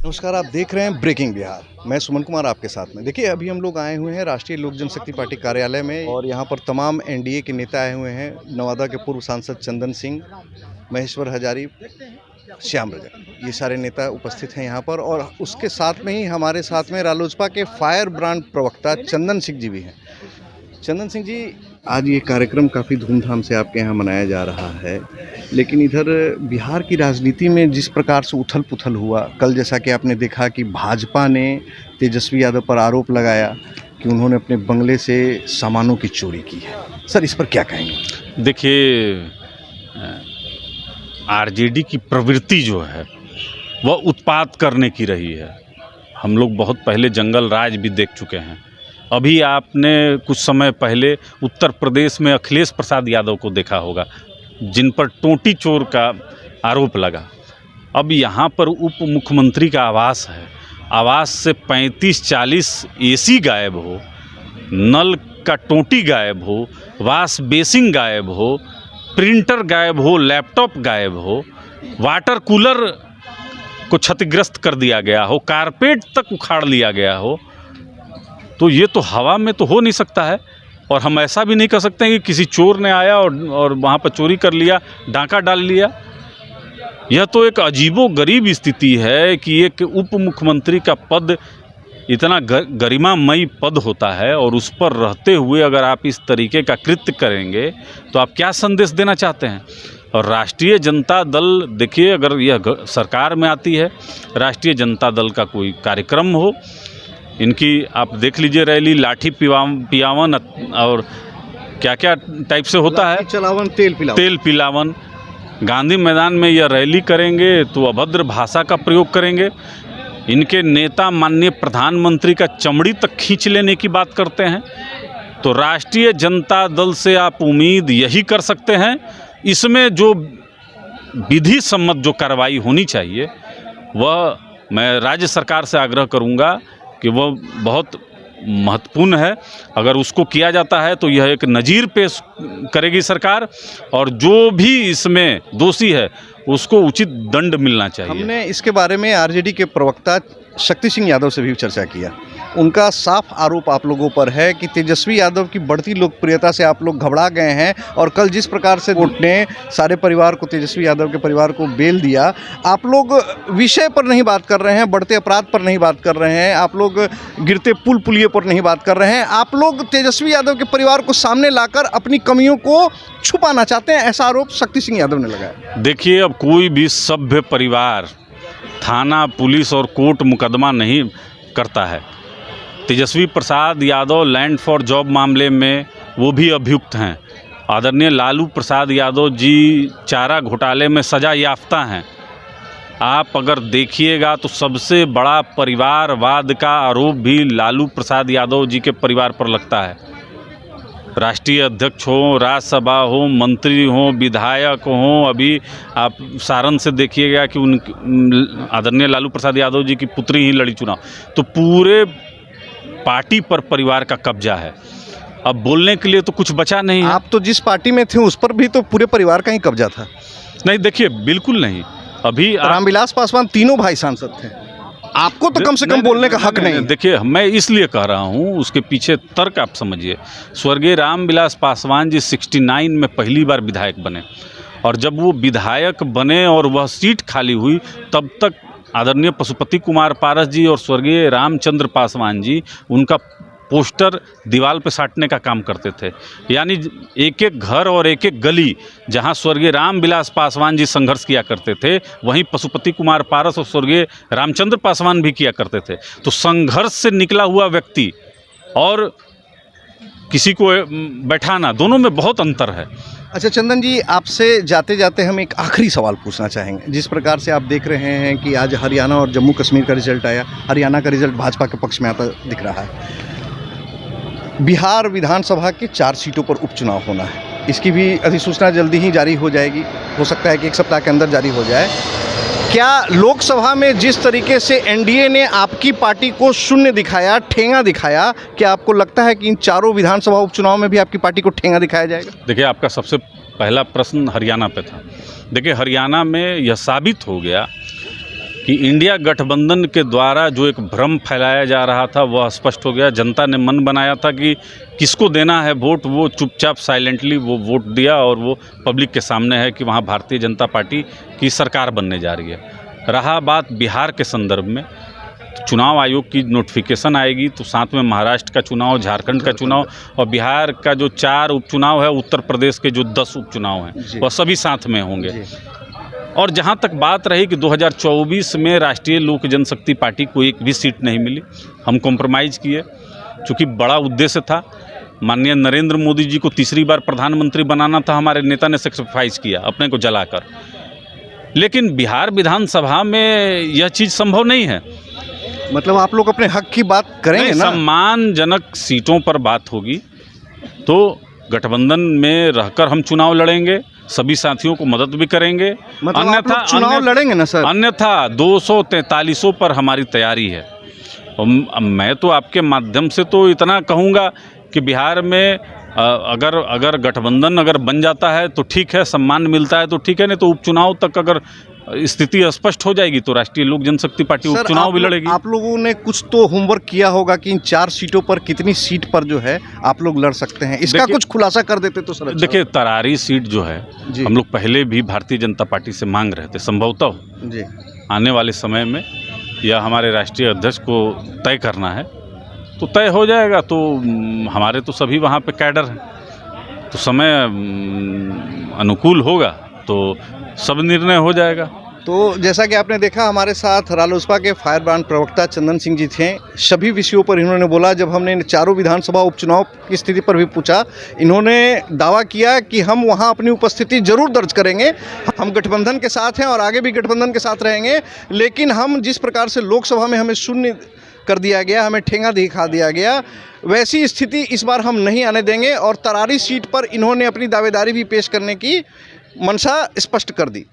नमस्कार, आप देख रहे हैं ब्रेकिंग बिहार। मैं सुमन कुमार आपके साथ में। देखिए, अभी हम लोग आए हुए हैं राष्ट्रीय लोक जनशक्ति पार्टी कार्यालय में और यहाँ पर तमाम एनडीए के नेता आए हुए हैं। नवादा के पूर्व सांसद चंदन सिंह, महेश्वर हजारी, श्याम रजक, ये सारे नेता उपस्थित हैं यहाँ पर। और उसके साथ में ही हमारे साथ में रालोसपा के फायर ब्रांड प्रवक्ता चंदन सिंह जी भी हैं। चंदन सिंह जी, आज ये कार्यक्रम काफ़ी धूमधाम से आपके यहाँ मनाया जा रहा है, लेकिन इधर बिहार की राजनीति में जिस प्रकार से उथल पुथल हुआ, कल जैसा कि आपने देखा कि भाजपा ने तेजस्वी यादव पर आरोप लगाया कि उन्होंने अपने बंगले से सामानों की चोरी की है। सर, इस पर क्या कहेंगे? देखिए, आरजेडी की प्रवृत्ति जो है वह उत्पात करने की रही है। हम लोग बहुत पहले जंगल राज भी देख चुके हैं। अभी आपने कुछ समय पहले उत्तर प्रदेश में अखिलेश प्रसाद यादव को देखा होगा, जिन पर टोंटी चोर का आरोप लगा। अब यहाँ पर उप मुख्यमंत्री का आवास है, आवास से 35-40 एसी गायब हो, नल का टोंटी गायब हो, वाश बेसिन गायब हो, प्रिंटर गायब हो, लैपटॉप गायब हो, वाटर कूलर को क्षतिग्रस्त कर दिया गया हो, कारपेट तक उखाड़ लिया गया हो, तो ये तो हवा में तो हो नहीं सकता है। और हम ऐसा भी नहीं कर सकते हैं कि किसी चोर ने आया और वहाँ पर चोरी कर लिया, डाका डाल लिया। यह तो एक अजीबोगरीब स्थिति है कि एक उप मुख्यमंत्री का पद इतना गरिमामयी पद होता है और उस पर रहते हुए अगर आप इस तरीके का कृत्य करेंगे तो आप क्या संदेश देना चाहते हैं? और राष्ट्रीय जनता दल, देखिए, अगर यह सरकार में आती है, राष्ट्रीय जनता दल का कोई कार्यक्रम हो, इनकी आप देख लीजिए रैली, लाठी पियावन और क्या क्या टाइप से होता है, चलावन, तेल पिलावन। गांधी मैदान में यह रैली करेंगे तो अभद्र भाषा का प्रयोग करेंगे। इनके नेता माननीय प्रधानमंत्री का चमड़ी तक खींच लेने की बात करते हैं। तो राष्ट्रीय जनता दल से आप उम्मीद यही कर सकते हैं, इसमें जो विधि सम्मत जो कार्रवाई होनी चाहिए वह मैं राज्य सरकार से आग्रह करूंगा कि वह बहुत महत्वपूर्ण है। अगर उसको किया जाता है तो यह एक नज़ीर पेश करेगी सरकार, और जो भी इसमें दोषी है उसको उचित दंड मिलना चाहिए। हमने इसके बारे में आरजेडी के प्रवक्ता शक्ति सिंह यादव से भी चर्चा किया। उनका साफ आरोप आप लोगों पर है कि तेजस्वी यादव की बढ़ती लोकप्रियता से आप लोग घबरा गए हैं, और कल जिस प्रकार से कोर्ट ने सारे परिवार को, तेजस्वी यादव के परिवार को बेल दिया, आप लोग विषय पर नहीं बात कर रहे हैं, बढ़ते अपराध पर नहीं बात कर रहे हैं, आप लोग गिरते पुल पुलिये पर नहीं बात कर रहे हैं, आप लोग तेजस्वी यादव के परिवार को सामने लाकर अपनी कमियों को छुपाना चाहते हैं, ऐसा आरोप शक्ति सिंह यादव ने लगाया। देखिए, अब कोई भी सभ्य परिवार थाना, पुलिस और कोर्ट मुकदमा नहीं करता है। Tejashwi Prasad Yadav land for job मामले में वो भी अभियुक्त हैं। आदरणीय लालू प्रसाद यादव जी चारा घोटाले में सजा याफ्ता हैं। आप अगर देखिएगा तो सबसे बड़ा परिवारवाद का आरोप भी लालू प्रसाद यादव जी के परिवार पर लगता है। राष्ट्रीय अध्यक्ष हो, राज्यसभा हो, मंत्री हो, विधायक हो, अभी आप सारण से देखिएगा कि आदरणीय लालू प्रसाद यादव जी की पुत्री ही लड़ी चुनाव। तो पूरे पार्टी पर परिवार का कब्जा है। अब बोलने के लिए तो कुछ बचा नहीं है। आप तो जिस पार्टी में थे उस पर भी तो पूरे परिवार का ही कब्जा था। नहीं, देखिए, बिल्कुल नहीं। अभी रामविलास पासवान तीनों भाई सांसद थे, आपको तो कम से कम बोलने का हक नहीं। देखिए, मैं इसलिए कह रहा हूँ, उसके पीछे तर्क आप समझिए। स्वर्गीय रामविलास पासवान जी 69 में पहली बार विधायक बने, और जब वो विधायक बने और वह सीट खाली हुई, तब तक आदरणीय पशुपति कुमार पारस जी और स्वर्गीय रामचंद्र पासवान जी उनका पोस्टर दीवार पे साटने का काम करते थे। यानी एक एक घर और एक एक गली जहां स्वर्गीय रामविलास पासवान जी संघर्ष किया करते थे, वहीं पशुपति कुमार पारस और स्वर्गीय रामचंद्र पासवान भी किया करते थे। तो संघर्ष से निकला हुआ व्यक्ति और किसी को बैठाना, दोनों में बहुत अंतर है। अच्छा चंदन जी, आपसे जाते जाते हम एक आखिरी सवाल पूछना चाहेंगे। जिस प्रकार से आप देख रहे हैं कि आज हरियाणा और जम्मू कश्मीर का रिजल्ट आया, हरियाणा का रिजल्ट भाजपा के पक्ष में आता दिख रहा है। बिहार विधानसभा के 4 सीटों पर उपचुनाव होना है, इसकी भी अधिसूचना जल्दी ही जारी हो जाएगी, हो सकता है कि 1 सप्ताह के अंदर जारी हो जाए। क्या लोकसभा में जिस तरीके से एनडीए ने आपकी पार्टी को शून्य दिखाया, ठेंगा दिखाया, क्या आपको लगता है कि इन चारों विधानसभा उपचुनाव में भी आपकी पार्टी को ठेंगा दिखाया जाएगा? देखिए, आपका सबसे पहला प्रश्न हरियाणा पे था। देखिए, हरियाणा में यह साबित हो गया कि इंडिया गठबंधन के द्वारा जो एक भ्रम फैलाया जा रहा था वह स्पष्ट हो गया। जनता ने मन बनाया था कि किसको देना है वोट, वो चुपचाप साइलेंटली वो वोट दिया और वो पब्लिक के सामने है कि वहाँ भारतीय जनता पार्टी की सरकार बनने जा रही है। रहा बात बिहार के संदर्भ में, चुनाव आयोग की नोटिफिकेशन आएगी तो साथ में महाराष्ट्र का चुनाव, झारखंड का चुनाव और बिहार का जो 4 उपचुनाव है, उत्तर प्रदेश के जो 10 उपचुनाव हैं वह सभी साथ में होंगे। और जहाँ तक बात रही कि 2024 में राष्ट्रीय लोक जनशक्ति पार्टी को एक भी सीट नहीं मिली, हम कॉम्प्रोमाइज़ किए चूँकि बड़ा उद्देश्य था। माननीय नरेंद्र मोदी जी को तीसरी बार प्रधानमंत्री बनाना था, हमारे नेता ने सेक्रीफाइस किया अपने को जलाकर। लेकिन बिहार विधानसभा में यह चीज़ संभव नहीं है। मतलब आप लोग अपने हक की बात करेंगे ना? सम्मानजनक सीटों पर बात होगी तो गठबंधन में रहकर हम चुनाव लड़ेंगे, सभी साथियों को मदद भी करेंगे। मतलब आप लोग चुनाव लड़ेंगे ना सर? अन्यथा 243 पर हमारी तैयारी है। मैं तो आपके माध्यम से तो इतना कहूँगा कि बिहार में अगर गठबंधन अगर बन जाता है तो ठीक है, सम्मान मिलता है तो ठीक है, नहीं तो उपचुनाव तक अगर स्थिति स्पष्ट हो जाएगी तो राष्ट्रीय लोक जनशक्ति पार्टी उपचुनाव भी लड़ेगी। आप लोगों ने कुछ तो होमवर्क किया होगा कि इन 4 सीटों पर कितनी सीट पर जो है आप लोग लड़ सकते हैं, इसका कुछ खुलासा कर देते तो सर। देखिए, तरारी सीट जो है हम लोग पहले भी भारतीय जनता पार्टी से मांग रहे थे। संभवतः जी आने वाले समय में यह हमारे राष्ट्रीय अध्यक्ष को तय करना है तो तय हो जाएगा। तो हमारे तो सभी वहाँ पे कैडर हैं, तो समय अनुकूल होगा तो सब निर्णय हो जाएगा। तो जैसा कि आपने देखा, हमारे साथ रालोसपा के फायर ब्रांड प्रवक्ता चंदन सिंह जी थे। सभी विषयों पर इन्होंने बोला। जब हमने इन 4 विधानसभा उपचुनाव की स्थिति पर भी पूछा, इन्होंने दावा किया कि हम वहां अपनी उपस्थिति जरूर दर्ज करेंगे, हम गठबंधन के साथ हैं और आगे भी गठबंधन के साथ रहेंगे। लेकिन हम जिस प्रकार से लोकसभा में हमें शून्य कर दिया गया, हमें ठेंगा दिखा दिया गया, वैसी स्थिति इस बार हम नहीं आने देंगे। और तरारी सीट पर इन्होंने अपनी दावेदारी भी पेश करने की मंशा स्पष्ट कर दी।